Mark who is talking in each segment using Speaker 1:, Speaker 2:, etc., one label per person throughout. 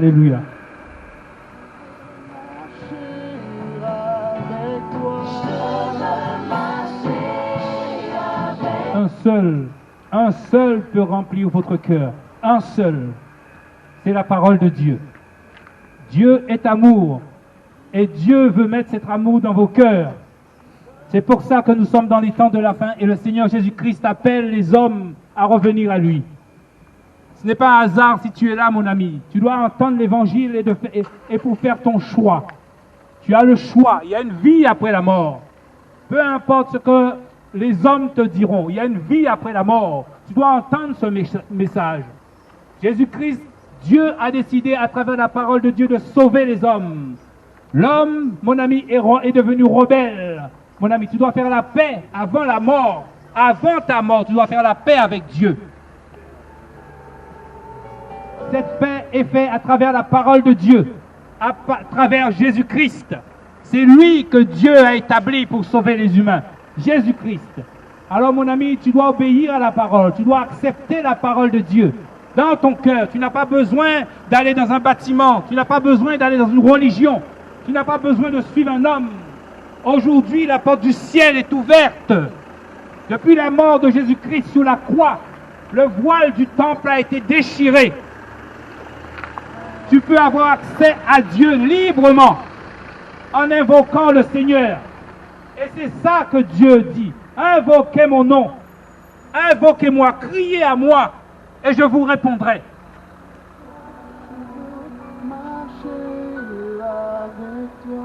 Speaker 1: Alléluia. Un seul peut remplir votre cœur. Un seul. C'est la parole de Dieu. Dieu est amour. Et Dieu veut mettre cet amour dans vos cœurs. C'est pour ça que nous sommes dans les temps de la fin et le Seigneur Jésus-Christ appelle les hommes à revenir à lui. Ce n'est pas un hasard si tu es là, mon ami. Tu dois entendre l'évangile et pour faire ton choix. Tu as le choix. Il y a une vie après la mort. Peu importe ce que les hommes te diront, il y a une vie après la mort. Tu dois entendre ce message. Jésus-Christ, Dieu a décidé à travers la parole de Dieu de sauver les hommes. L'homme, mon ami, est devenu rebelle. Mon ami, tu dois faire la paix avant la mort. Avant ta mort, tu dois faire la paix avec Dieu. Cette paix est faite à travers la parole de Dieu, à travers Jésus-Christ. C'est lui que Dieu a établi pour sauver les humains. Jésus-Christ. Alors mon ami, tu dois obéir à la parole. Tu dois accepter la parole de Dieu dans ton cœur. Tu n'as pas besoin d'aller dans un bâtiment. Tu n'as pas besoin d'aller dans une religion. Tu n'as pas besoin de suivre un homme. Aujourd'hui, la porte du ciel est ouverte. Depuis la mort de Jésus-Christ sur la croix, le voile du temple a été déchiré. Tu peux avoir accès à Dieu librement en invoquant le Seigneur. Et c'est ça que Dieu dit. Invoquez mon nom. Invoquez-moi, criez à moi et je vous répondrai.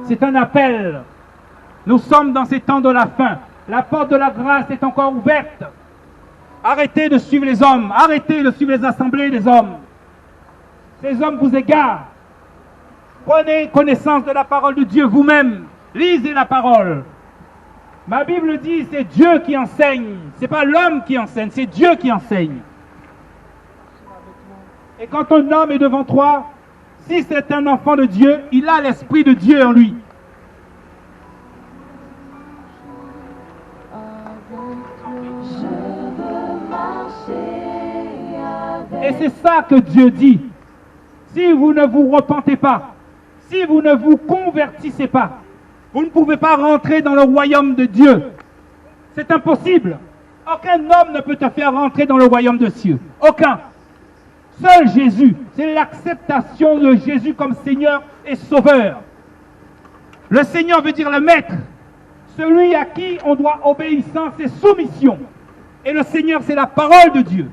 Speaker 1: C'est un appel. Nous sommes dans ces temps de la fin. La porte de la grâce est encore ouverte. Arrêtez de suivre les hommes. Arrêtez de suivre les assemblées des hommes. Ces hommes vous égarent. Prenez connaissance de la parole de Dieu vous-même. Lisez la parole. Ma Bible dit, c'est Dieu qui enseigne. Ce n'est pas l'homme qui enseigne, c'est Dieu qui enseigne. Et quand un homme est devant toi, si c'est un enfant de Dieu, il a l'Esprit de Dieu en lui. Et c'est ça que Dieu dit. Si vous ne vous repentez pas, si vous ne vous convertissez pas, vous ne pouvez pas rentrer dans le royaume de Dieu. C'est impossible. Aucun homme ne peut te faire rentrer dans le royaume de cieux. Aucun. Seul Jésus. C'est l'acceptation de Jésus comme Seigneur et Sauveur. Le Seigneur veut dire le Maître. Celui à qui on doit obéissance et soumission. Et le Seigneur, c'est la parole de Dieu.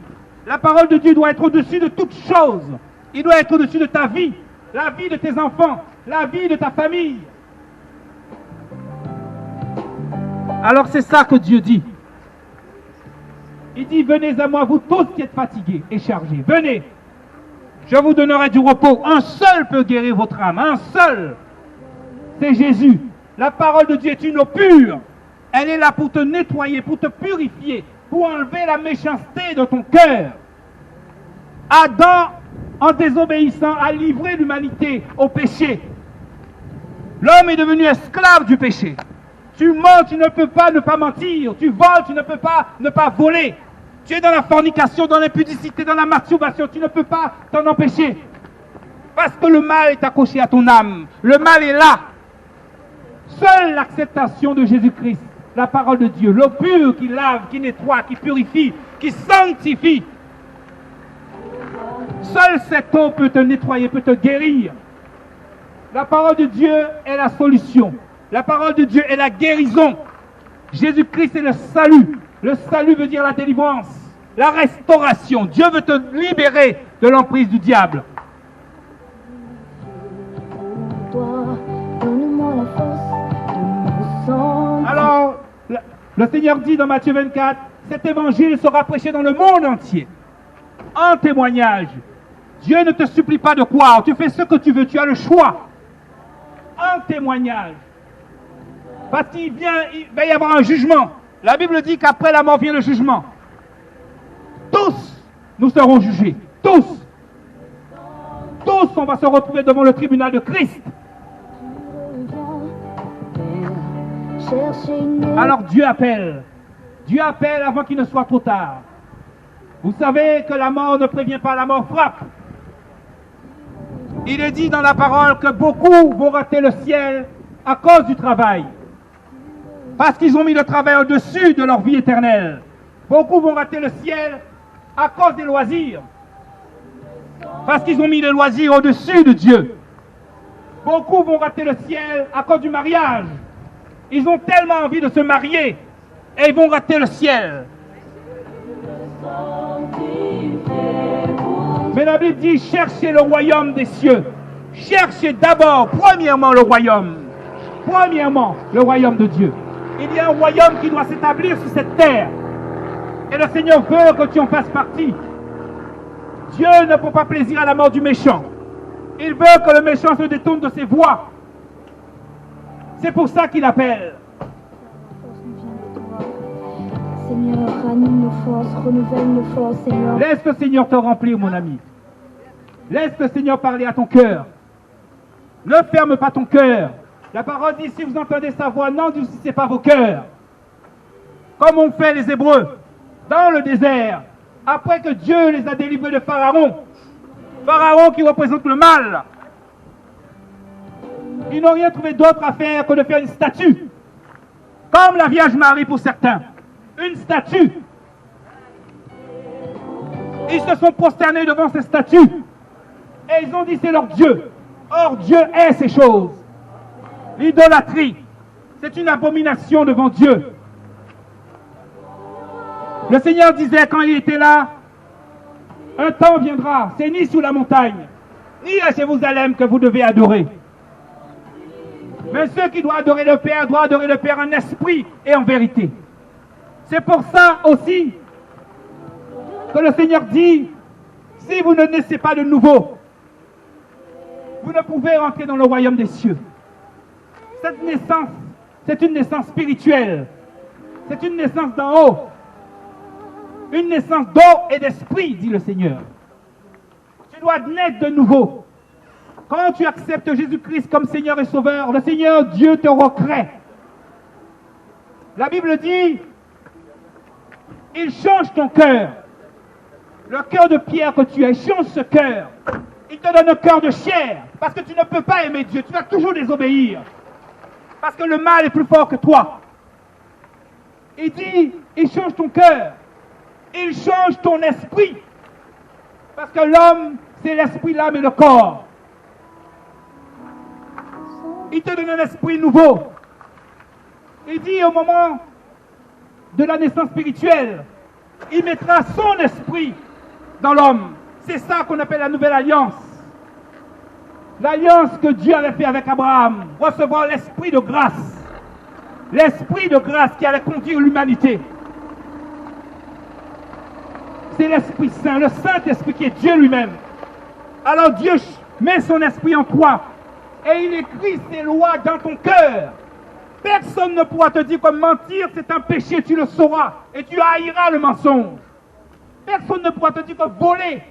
Speaker 1: La parole de Dieu doit être au-dessus de toutes choses. Il doit être au-dessus de ta vie, la vie de tes enfants, la vie de ta famille. Alors c'est ça que Dieu dit. Il dit, venez à moi, vous tous qui êtes fatigués et chargés. Venez, je vous donnerai du repos. Un seul peut guérir votre âme, un seul. C'est Jésus. La parole de Dieu est une eau pure. Elle est là pour te nettoyer, pour te purifier, pour enlever la méchanceté de ton cœur. Adam, en désobéissant, a livré l'humanité au péché. L'homme est devenu esclave du péché. Tu mens, tu ne peux pas ne pas mentir. Tu voles, tu ne peux pas ne pas voler. Tu es dans la fornication, dans l'impudicité, dans la masturbation. Tu ne peux pas t'en empêcher. Parce que le mal est accroché à ton âme. Le mal est là. Seule l'acceptation de Jésus-Christ, la parole de Dieu, l'eau pure qui lave, qui nettoie, qui purifie, qui sanctifie. Seule cette eau peut te nettoyer, peut te guérir. La parole de Dieu est la solution. La parole de Dieu est la guérison. Jésus-Christ est le salut. Le salut veut dire la délivrance, la restauration. Dieu veut te libérer de l'emprise du diable. Alors, le Seigneur dit dans Matthieu 24, cet évangile sera prêché dans le monde entier. En témoignage. Dieu ne te supplie pas de croire. Tu fais ce que tu veux, tu as le choix. En témoignage. Parce qu'il va y avoir un jugement. La Bible dit qu'après la mort vient le jugement. Tous, nous serons jugés. Tous. Tous, on va se retrouver devant le tribunal de Christ. Alors Dieu appelle. Dieu appelle avant qu'il ne soit trop tard. Vous savez que la mort ne prévient pas, la mort frappe. Il est dit dans la parole que beaucoup vont rater le ciel à cause du travail. Parce qu'ils ont mis le travail au-dessus de leur vie éternelle. Beaucoup vont rater le ciel à cause des loisirs. Parce qu'ils ont mis les loisirs au-dessus de Dieu. Beaucoup vont rater le ciel à cause du mariage. Ils ont tellement envie de se marier et ils vont rater le ciel. Mais la Bible dit, cherchez le royaume des cieux. Cherchez d'abord, premièrement, le royaume. Premièrement, le royaume de Dieu. Il y a un royaume qui doit s'établir sur cette terre. Et le Seigneur veut que tu en fasses partie. Dieu ne prend pas plaisir à la mort du méchant. Il veut que le méchant se détourne de ses voies. C'est pour ça qu'il appelle.
Speaker 2: Seigneur, ranime nos forces, renouvelle nos forces, Seigneur.
Speaker 1: Laisse le Seigneur te remplir, mon ami. Laisse le Seigneur parler à ton cœur. Ne ferme pas ton cœur. La parole dit, si vous entendez sa voix, n'endurcissez pas vos cœurs. Comme ont fait les Hébreux dans le désert, après que Dieu les a délivrés de Pharaon. Pharaon qui représente le mal. Ils n'ont rien trouvé d'autre à faire que de faire une statue. Comme la Vierge Marie pour certains. Une statue. Ils se sont prosternés devant ces statues. Et ils ont dit c'est leur Dieu. Or Dieu est ces choses. L'idolâtrie, c'est une abomination devant Dieu. Le Seigneur disait quand il était là, un temps viendra, c'est ni sous la montagne, ni à Jérusalem que vous devez adorer. Mais ceux qui doivent adorer le Père en esprit et en vérité. C'est pour ça aussi que le Seigneur dit, si vous ne naissez pas de nouveau, vous ne pouvez rentrer dans le royaume des cieux. Cette naissance, c'est une naissance spirituelle. C'est une naissance d'en haut. Une naissance d'eau et d'esprit, dit le Seigneur. Tu dois naître de nouveau. Quand tu acceptes Jésus-Christ comme Seigneur et Sauveur, le Seigneur Dieu te recrée. La Bible dit, il change ton cœur. Le cœur de pierre que tu as, il change ce cœur. Il te donne un cœur de chair, parce que tu ne peux pas aimer Dieu, tu vas toujours désobéir. Parce que le mal est plus fort que toi. Il dit, il change ton cœur. Il change ton esprit. Parce que l'homme, c'est l'esprit, l'âme et le corps. Il te donne un esprit nouveau. Il dit au moment de la naissance spirituelle, il mettra son esprit dans l'homme. C'est ça qu'on appelle la nouvelle alliance. L'alliance que Dieu avait fait avec Abraham. Recevoir l'esprit de grâce. L'esprit de grâce qui allait conduire l'humanité. C'est l'Esprit Saint, le Saint-Esprit qui est Dieu lui-même. Alors Dieu met son esprit en toi et il écrit ses lois dans ton cœur. Personne ne pourra te dire que mentir c'est un péché, tu le sauras et tu haïras le mensonge. Personne ne pourra te dire que voler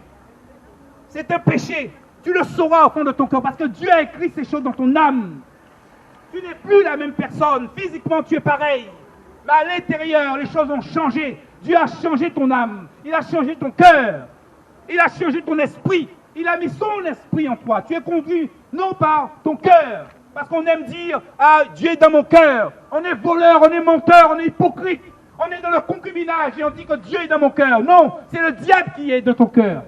Speaker 1: c'est un péché, tu le sauras au fond de ton cœur parce que Dieu a écrit ces choses dans ton âme. Tu n'es plus la même personne, physiquement tu es pareil, mais à l'intérieur les choses ont changé. Dieu a changé ton âme, il a changé ton cœur, il a changé ton esprit, il a mis son esprit en toi. Tu es conduit non par ton cœur, parce qu'on aime dire « Ah, Dieu est dans mon cœur ». On est voleur, on est menteur, on est hypocrite, on est dans le concubinage et on dit que Dieu est dans mon cœur. Non, c'est le diable qui est dans ton cœur.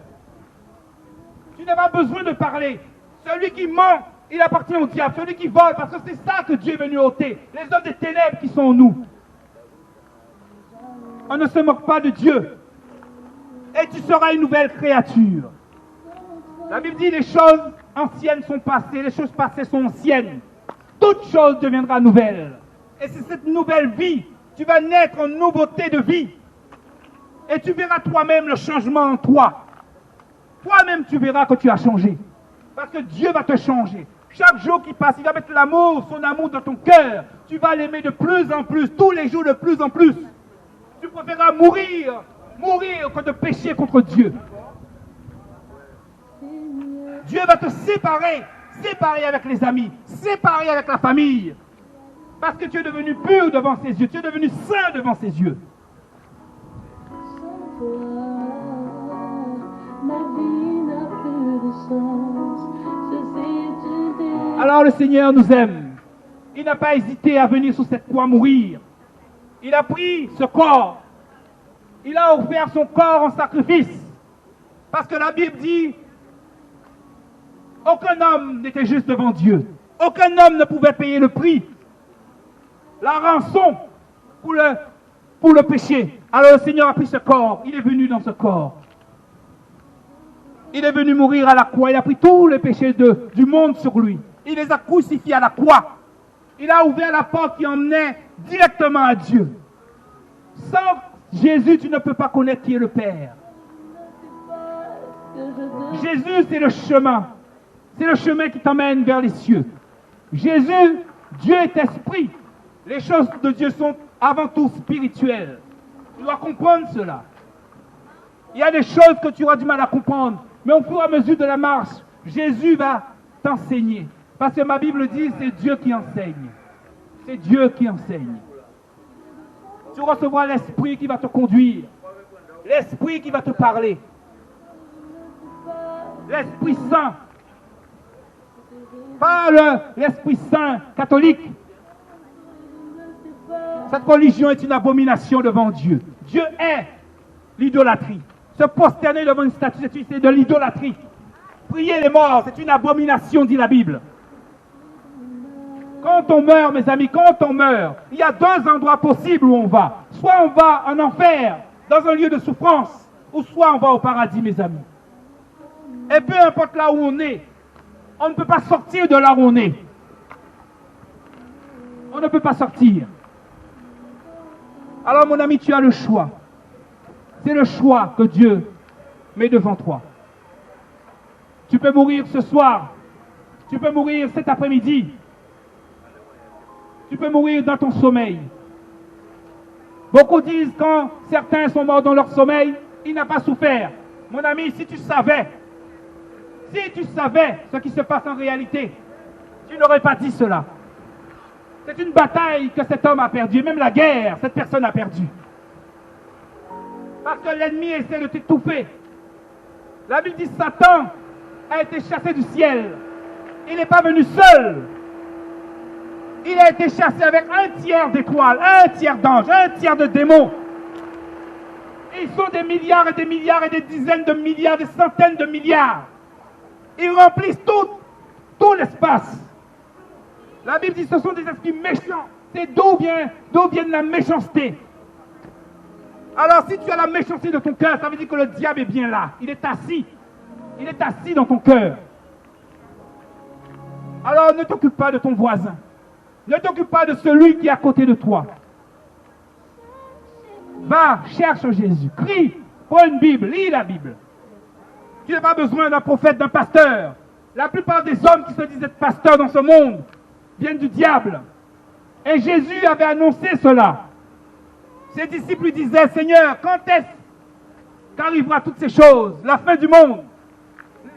Speaker 1: Tu n'as pas besoin de parler. Celui qui ment, il appartient au diable. Celui qui vole, parce que c'est ça que Dieu est venu ôter. Les hommes des ténèbres qui sont en nous. On ne se moque pas de Dieu. Et tu seras une nouvelle créature. La Bible dit les choses anciennes sont passées, les choses passées sont anciennes. Toute chose deviendra nouvelle. Et c'est cette nouvelle vie. Tu vas naître en nouveauté de vie. Et tu verras toi-même le changement en toi. Toi-même tu verras que tu as changé. Parce que Dieu va te changer. Chaque jour qui passe, il va mettre l'amour, son amour dans ton cœur. Tu vas l'aimer de plus en plus, tous les jours de plus en plus. Tu préféreras mourir que de pécher contre Dieu. Dieu va te séparer avec les amis, séparer avec la famille. Parce que tu es devenu pur devant ses yeux, tu es devenu saint devant ses yeux.
Speaker 2: Ma vie n'a plus de sens, ce
Speaker 1: Alors le Seigneur nous aime. Il n'a pas hésité à venir sur cette croix mourir. Il a pris ce corps. Il a offert son corps en sacrifice. Parce que la Bible dit, aucun homme n'était juste devant Dieu. Aucun homme ne pouvait payer le prix, la rançon pour le péché. Alors le Seigneur a pris ce corps. Il est venu dans ce corps. Il est venu mourir à la croix. Il a pris tous les péchés du monde sur lui. Il les a crucifiés à la croix. Il a ouvert la porte qui emmenait directement à Dieu. Sans Jésus, tu ne peux pas connaître qui est le Père. Jésus, c'est le chemin. C'est le chemin qui t'emmène vers les cieux. Jésus, Dieu est esprit. Les choses de Dieu sont avant tout spirituelles. Tu dois comprendre cela. Il y a des choses que tu auras du mal à comprendre. Mais au fur et à mesure de la marche, Jésus va t'enseigner. Parce que ma Bible dit, c'est Dieu qui enseigne. C'est Dieu qui enseigne. Tu recevras l'Esprit qui va te conduire. L'Esprit qui va te parler. L'Esprit Saint. Pas l'Esprit Saint catholique. Cette religion est une abomination devant Dieu. Dieu est l'idolâtrie. Se prosterner devant une statue, c'est de l'idolâtrie. Prier les morts, c'est une abomination, dit la Bible. Quand on meurt, mes amis, quand on meurt, il y a deux endroits possibles où on va. Soit on va en enfer, dans un lieu de souffrance, ou soit on va au paradis, mes amis. Et peu importe là où on est, on ne peut pas sortir de là où on est. On ne peut pas sortir. Alors mon ami, tu as le choix. C'est le choix que Dieu met devant toi. Tu peux mourir ce soir. Tu peux mourir cet après-midi. Tu peux mourir dans ton sommeil. Beaucoup disent quand certains sont morts dans leur sommeil, il n'a pas souffert. Mon ami, si tu savais ce qui se passe en réalité, tu n'aurais pas dit cela. C'est une bataille que cet homme a perdue, même la guerre, cette personne a perdu. Parce que l'ennemi essaie de t'étouffer. La Bible dit Satan a été chassé du ciel. Il n'est pas venu seul. Il a été chassé avec un tiers d'étoiles, un tiers d'anges, un tiers de démons. Et ils sont des milliards et des milliards et des dizaines de milliards, des centaines de milliards. Ils remplissent tout l'espace. La Bible dit que ce sont des esprits méchants. C'est d'où vient la méchanceté. Alors si tu as la méchanceté de ton cœur, ça veut dire que le diable est bien là. Il est assis. Il est assis dans ton cœur. Alors ne t'occupe pas de ton voisin. Ne t'occupe pas de celui qui est à côté de toi. Va, cherche Jésus. Crie, prends une Bible, lis la Bible. Tu n'as pas besoin d'un prophète, d'un pasteur. La plupart des hommes qui se disent être pasteurs dans ce monde viennent du diable. Et Jésus avait annoncé cela. Ses disciples lui disaient, Seigneur, quand est-ce qu'arrivera toutes ces choses, la fin du monde?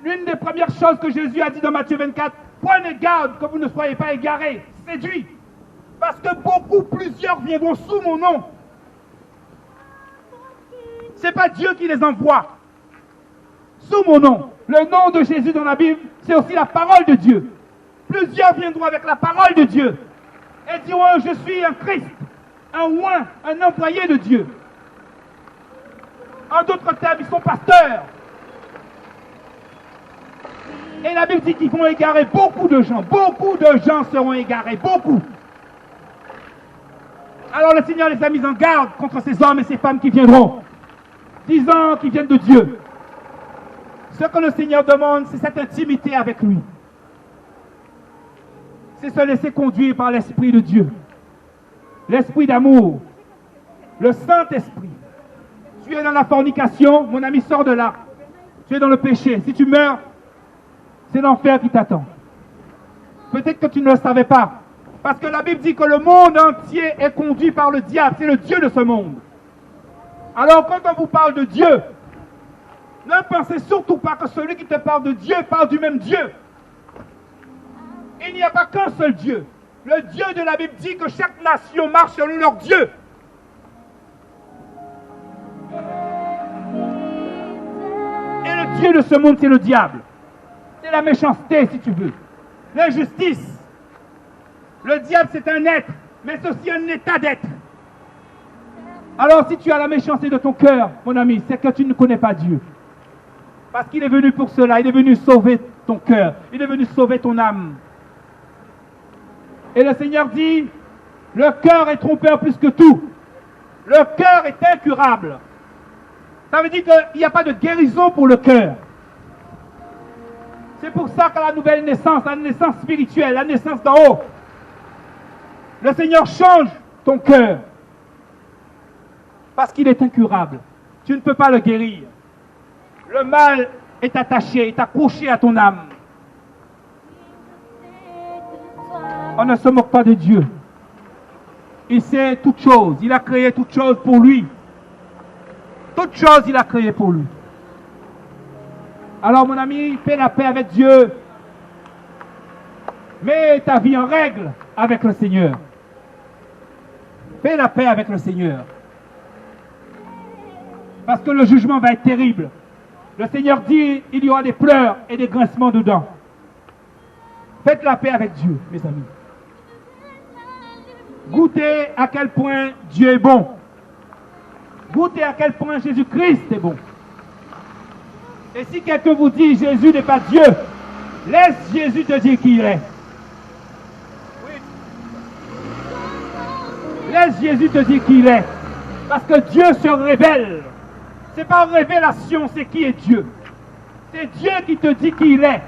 Speaker 1: L'une des premières choses que Jésus a dit dans Matthieu 24, prenez garde que vous ne soyez pas égarés, séduits, parce que plusieurs viendront sous mon nom. Ce n'est pas Dieu qui les envoie. Sous mon nom. Le nom de Jésus dans la Bible, c'est aussi la parole de Dieu. Plusieurs viendront avec la parole de Dieu et diront, je suis un Christ, un oint, un employé de Dieu. En d'autres termes, ils sont pasteurs. Et la Bible dit qu'ils vont égarer beaucoup de gens. Beaucoup de gens seront égarés. Beaucoup. Alors le Seigneur les a mis en garde contre ces hommes et ces femmes qui viendront, disant qu'ils viennent de Dieu. Ce que le Seigneur demande, c'est cette intimité avec lui. C'est se laisser conduire par l'Esprit de Dieu. L'Esprit d'amour. Le Saint-Esprit. Tu es dans la fornication, mon ami, sors de là. Tu es dans le péché. Si tu meurs, c'est l'enfer qui t'attend. Peut-être que tu ne le savais pas. Parce que la Bible dit que le monde entier est conduit par le diable. C'est le Dieu de ce monde. Alors quand on vous parle de Dieu, ne pensez surtout pas que celui qui te parle de Dieu parle du même Dieu. Il n'y a pas qu'un seul Dieu. Le Dieu de la Bible dit que chaque nation marche selon leur Dieu. Et le Dieu de ce monde, c'est le diable. C'est la méchanceté, si tu veux. l'injustice. Le diable, c'est un être, mais c'est aussi un état d'être. Alors, si tu as la méchanceté de ton cœur, mon ami, c'est que tu ne connais pas Dieu. Parce qu'il est venu pour cela, il est venu sauver ton cœur, il est venu sauver ton âme. Et le Seigneur dit, le cœur est trompeur plus que tout. Le cœur est incurable. Ça veut dire qu'il n'y a pas de guérison pour le cœur. C'est pour ça qu'à la nouvelle naissance, la naissance spirituelle, la naissance d'en haut, le Seigneur change ton cœur. Parce qu'il est incurable. Tu ne peux pas le guérir. Le mal est attaché, est accroché à ton âme. On ne se moque pas de Dieu. Il sait toutes choses. Il a créé toutes choses pour lui. Toutes choses, il a créé pour lui. Alors, mon ami, fais la paix avec Dieu. Mets ta vie en règle avec le Seigneur. Fais la paix avec le Seigneur. Parce que le jugement va être terrible. Le Seigneur dit, il y aura des pleurs et des grincements de dents. Faites la paix avec Dieu, mes amis. Goûtez à quel point Dieu est bon. Goûtez à quel point Jésus-Christ est bon. Et si quelqu'un vous dit Jésus n'est pas Dieu, laisse Jésus te dire qui il est. Oui. Laisse Jésus te dire qui il est. Parce que Dieu se révèle. Ce n'est pas une révélation, c'est qui est Dieu. C'est Dieu qui te dit qui il est.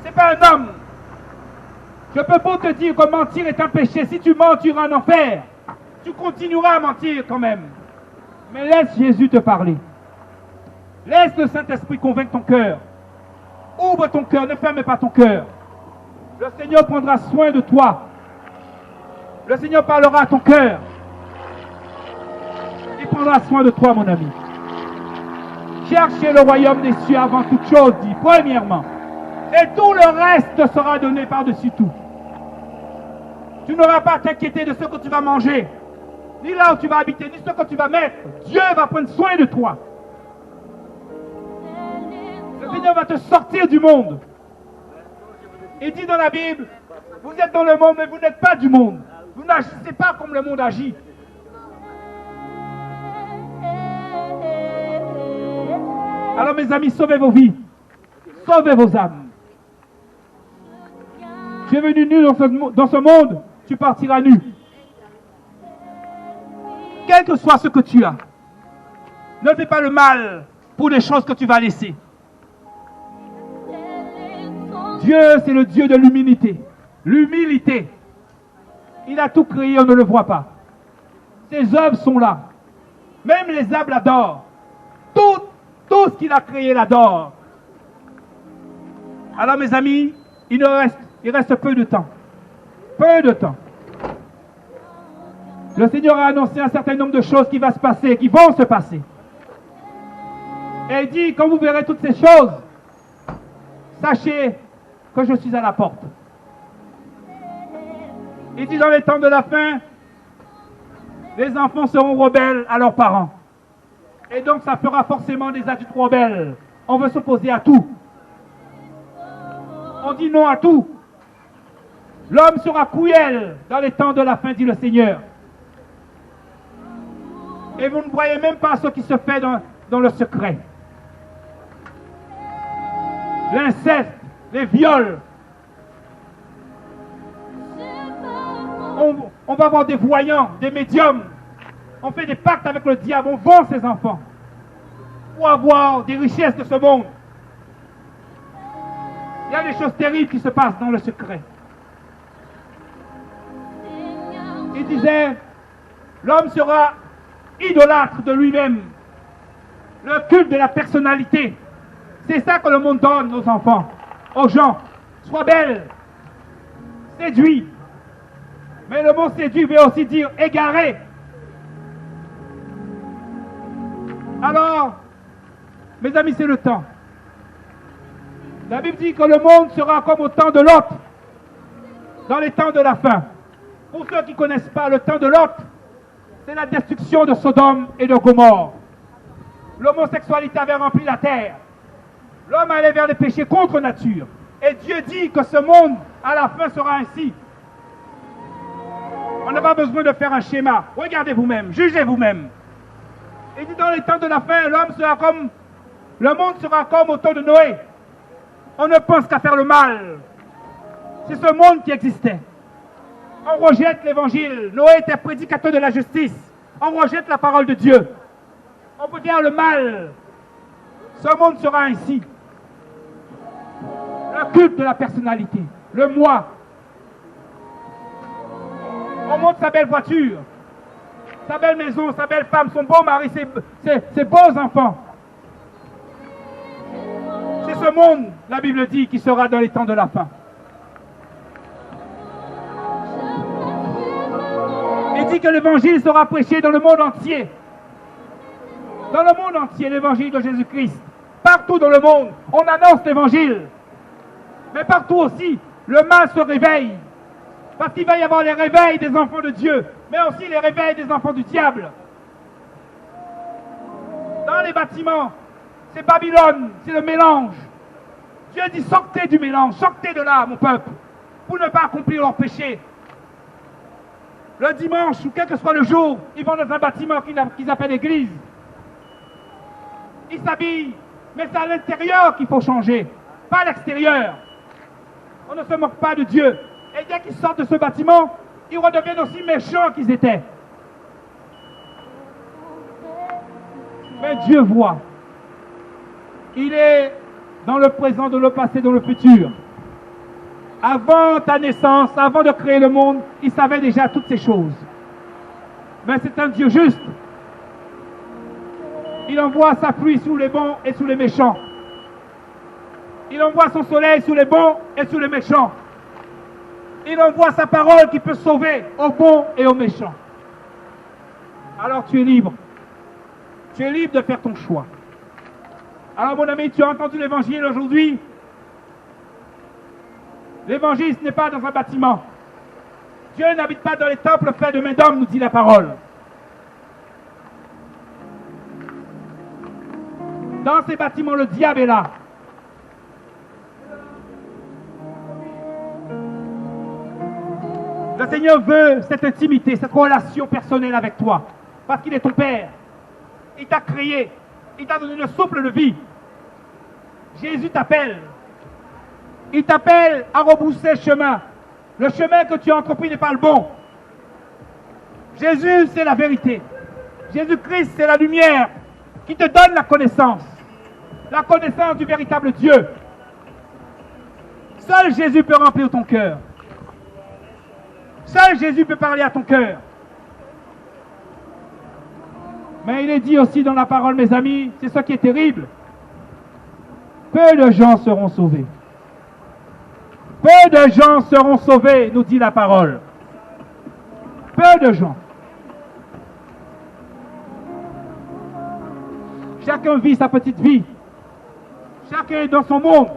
Speaker 1: Ce n'est pas un homme. Je peux pas te dire que mentir est un péché. Si tu mens, tu iras en enfer. Tu continueras à mentir quand même. Mais laisse Jésus te parler. Laisse le Saint-Esprit convaincre ton cœur. Ouvre ton cœur, ne ferme pas ton cœur. Le Seigneur prendra soin de toi. Le Seigneur parlera à ton cœur. Il prendra soin de toi, mon ami. Cherchez le royaume des cieux avant toute chose, dit premièrement. Et tout le reste sera donné par-dessus tout. Tu n'auras pas à t'inquiéter de ce que tu vas manger, ni là où tu vas habiter, ni ce que tu vas mettre. Dieu va prendre soin de toi. Le Seigneur va te sortir du monde. Il dit dans la Bible, vous êtes dans le monde, mais vous n'êtes pas du monde. Vous n'agissez pas comme le monde agit. Alors mes amis, sauvez vos vies. Sauvez vos âmes. Tu es venu nu dans ce monde, tu partiras nu. Quel que soit ce que tu as, ne fais pas le mal pour les choses que tu vas laisser. Dieu, c'est le Dieu de l'humilité. L'humilité. Il a tout créé, on ne le voit pas. Ses œuvres sont là. Même les arbres l'adorent. Tout ce qu'il a créé l'adore. Alors mes amis, il reste peu de temps. Peu de temps. Le Seigneur a annoncé un certain nombre de choses qui vont se passer, qui vont se passer. Et il dit, quand vous verrez toutes ces choses, sachez que je suis à la porte. Il dit, dans les temps de la fin, les enfants seront rebelles à leurs parents. Et donc ça fera forcément des adultes rebelles. On veut s'opposer à tout. On dit non à tout. L'homme sera cruel dans les temps de la fin, dit le Seigneur. Et vous ne voyez même pas ce qui se fait dans le secret. L'inceste, les viols. On va voir des voyants, des médiums. On fait des pactes avec le diable, on vend ses enfants pour avoir des richesses de ce monde. Il y a des choses terribles qui se passent dans le secret. Il disait, l'homme sera idolâtre de lui-même. Le culte de la personnalité. C'est ça que le monde donne aux enfants, aux gens. Sois belle, séduit. Mais le mot séduit veut aussi dire égaré. Alors, mes amis, c'est le temps. La Bible dit que le monde sera comme au temps de Lot, dans les temps de la fin. Pour ceux qui ne connaissent pas le temps de Lot, c'est la destruction de Sodome et de Gomorrhe. L'homosexualité avait rempli la terre. L'homme allait vers les péchés contre nature. Et Dieu dit que ce monde À la fin sera ainsi. On n'a pas besoin de faire un schéma. Regardez vous-même, jugez vous-même. Il dit dans les temps de la fin, le monde sera comme au temps de Noé. On ne pense qu'à faire le mal. C'est ce monde qui existait. On rejette l'évangile. Noé était prédicateur de la justice. On rejette la parole de Dieu. On peut faire le mal. Ce monde sera ainsi. Le culte de la personnalité. Le moi. On monte sa belle voiture. Sa belle maison, sa belle femme, son beau mari, ses beaux enfants. C'est ce monde, la Bible dit, qui sera dans les temps de la fin. Il dit que l'évangile sera prêché dans le monde entier. Dans le monde entier, l'évangile de Jésus-Christ. Partout dans le monde, on annonce l'évangile. Mais partout aussi, le mal se réveille. Parce qu'il va y avoir les réveils des enfants de Dieu, mais aussi les réveils des enfants du diable. Dans les bâtiments, c'est Babylone, c'est le mélange. Dieu dit sortez du mélange, sortez de là, mon peuple, pour ne pas accomplir leur péché. Le dimanche, ou quel que soit le jour, ils vont dans un bâtiment qu'ils appellent l'église. Ils s'habillent, mais c'est à l'intérieur qu'il faut changer, pas à l'extérieur. On ne se moque pas de Dieu. Et dès qu'ils sortent de ce bâtiment, ils redeviennent aussi méchants qu'ils étaient. Mais Dieu voit. Il est dans le présent, dans le passé, dans le futur. Avant ta naissance, avant de créer le monde, il savait déjà toutes ces choses. Mais c'est un Dieu juste. Il envoie sa pluie sous les bons et sous les méchants. Il envoie son soleil sous les bons et sous les méchants. Il envoie sa parole qui peut sauver aux bons et aux méchants. Alors tu es libre. Tu es libre de faire ton choix. Alors mon ami, tu as entendu l'évangile aujourd'hui? L'évangile, ce n'est pas dans un bâtiment. Dieu n'habite pas dans les temples faits de main d'homme, nous dit la parole. Dans ces bâtiments, le diable est là. Le Seigneur veut cette intimité, cette relation personnelle avec toi. Parce qu'il est ton Père. Il t'a créé. Il t'a donné le souffle de vie. Jésus t'appelle. Il t'appelle à rebrousser le chemin. Le chemin que tu as entrepris n'est pas le bon. Jésus, c'est la vérité. Jésus-Christ, c'est la lumière qui te donne la connaissance. La connaissance du véritable Dieu. Seul Jésus peut remplir ton cœur. Seul Jésus peut parler à ton cœur. Mais il est dit aussi dans la parole, mes amis, c'est ce qui est terrible. Peu de gens seront sauvés. Peu de gens seront sauvés, nous dit la parole. Peu de gens. Chacun vit sa petite vie. Chacun est dans son monde.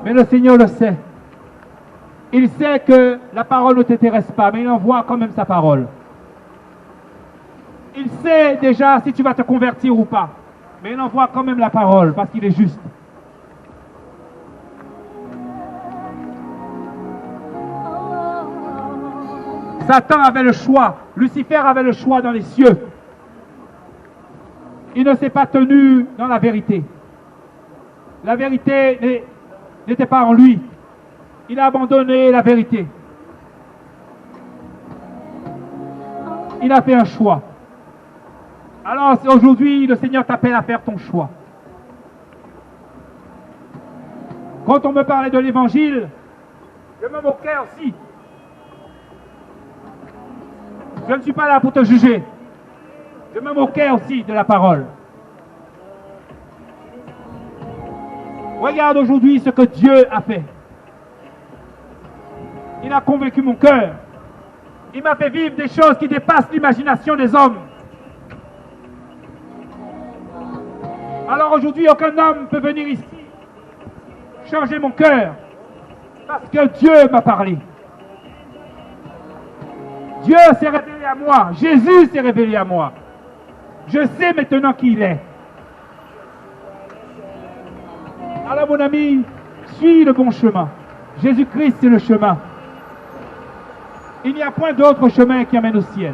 Speaker 1: Mais le Seigneur le sait. Il sait que la parole ne t'intéresse pas, mais il envoie quand même sa parole. Il sait déjà si tu vas te convertir ou pas, mais il envoie quand même la parole parce qu'il est juste. Satan avait le choix, Lucifer avait le choix dans les cieux. Il ne s'est pas tenu dans la vérité. La vérité n'était pas en lui. Il a abandonné la vérité. Il a fait un choix. Alors aujourd'hui, le Seigneur t'appelle à faire ton choix. Quand on me parlait de l'évangile, je me moquais aussi. Je ne suis pas là pour te juger. Je me moquais aussi de la parole. Regarde aujourd'hui ce que Dieu a fait. Il a convaincu mon cœur. Il m'a fait vivre des choses qui dépassent l'imagination des hommes. Alors aujourd'hui, aucun homme ne peut venir ici changer mon cœur parce que Dieu m'a parlé. Dieu s'est révélé à moi. Jésus s'est révélé à moi. Je sais maintenant qui il est. Alors Alors mon ami, suis le bon chemin. Jésus-Christ c'est le chemin. Il n'y a point d'autre chemin qui amène au ciel.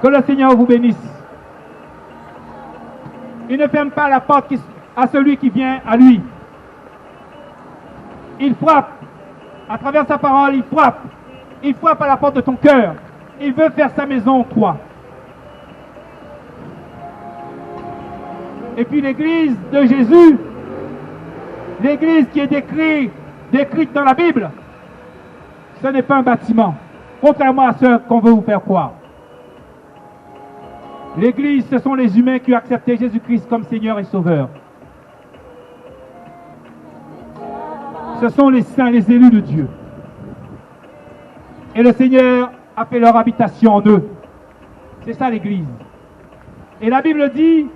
Speaker 1: Que le Seigneur vous bénisse. Il ne ferme pas la porte à celui qui vient à lui. Il frappe. À travers sa parole, il frappe. Il frappe à la porte de ton cœur. Il veut faire sa maison en toi. Et puis l'église de Jésus, l'église qui est décrite dans la Bible, ce n'est pas un bâtiment, contrairement à ce qu'on veut vous faire croire. L'église, ce sont les humains qui ont accepté Jésus-Christ comme Seigneur et Sauveur. Ce sont les saints, les élus de Dieu. Et le Seigneur a fait leur habitation en eux. C'est ça l'église. Et la Bible dit,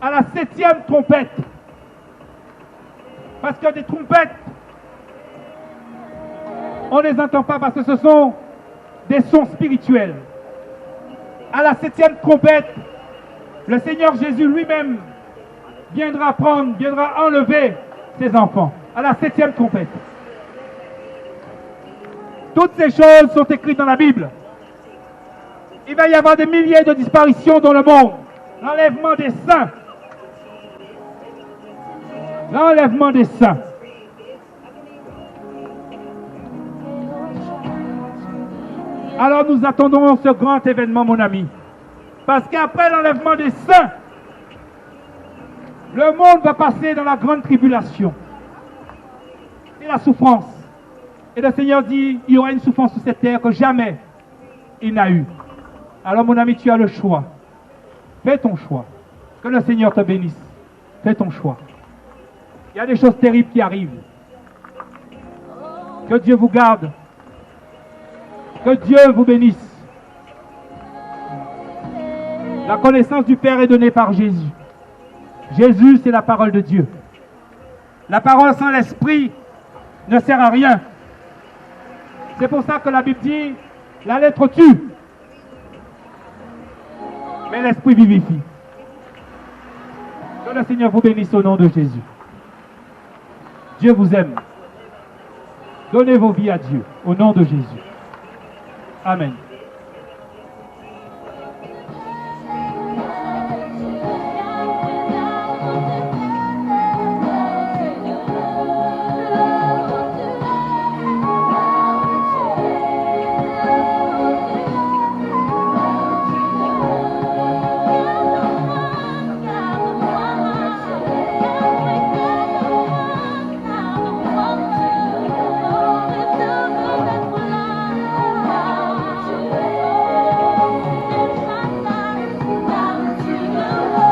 Speaker 1: à la 7e trompette, parce que des trompettes, on ne les entend pas parce que ce sont des sons spirituels. À la 7e trompette, le Seigneur Jésus lui-même viendra enlever ses enfants. À la 7e trompette. Toutes ces choses sont écrites dans la Bible. Il va y avoir des milliers de disparitions dans le monde. L'enlèvement des saints. L'enlèvement des saints. Alors nous attendons ce grand événement, mon ami. Parce qu'après l'enlèvement des saints, le monde va passer dans la grande tribulation. Et la souffrance. Et le Seigneur dit, il y aura une souffrance sur cette terre que jamais il n'a eu. Alors mon ami, tu as le choix. Fais ton choix. Que le Seigneur te bénisse. Fais ton choix. Il y a des choses terribles qui arrivent. Que Dieu vous garde. Que Dieu vous bénisse. La connaissance du Père est donnée par Jésus. Jésus, c'est la parole de Dieu. La parole sans l'esprit ne sert à rien. C'est pour ça que la Bible dit, la lettre tue, mais l'esprit vivifie. Que le Seigneur vous bénisse au nom de Jésus. Dieu vous aime. Donnez vos vies à Dieu au nom de Jésus. Amen.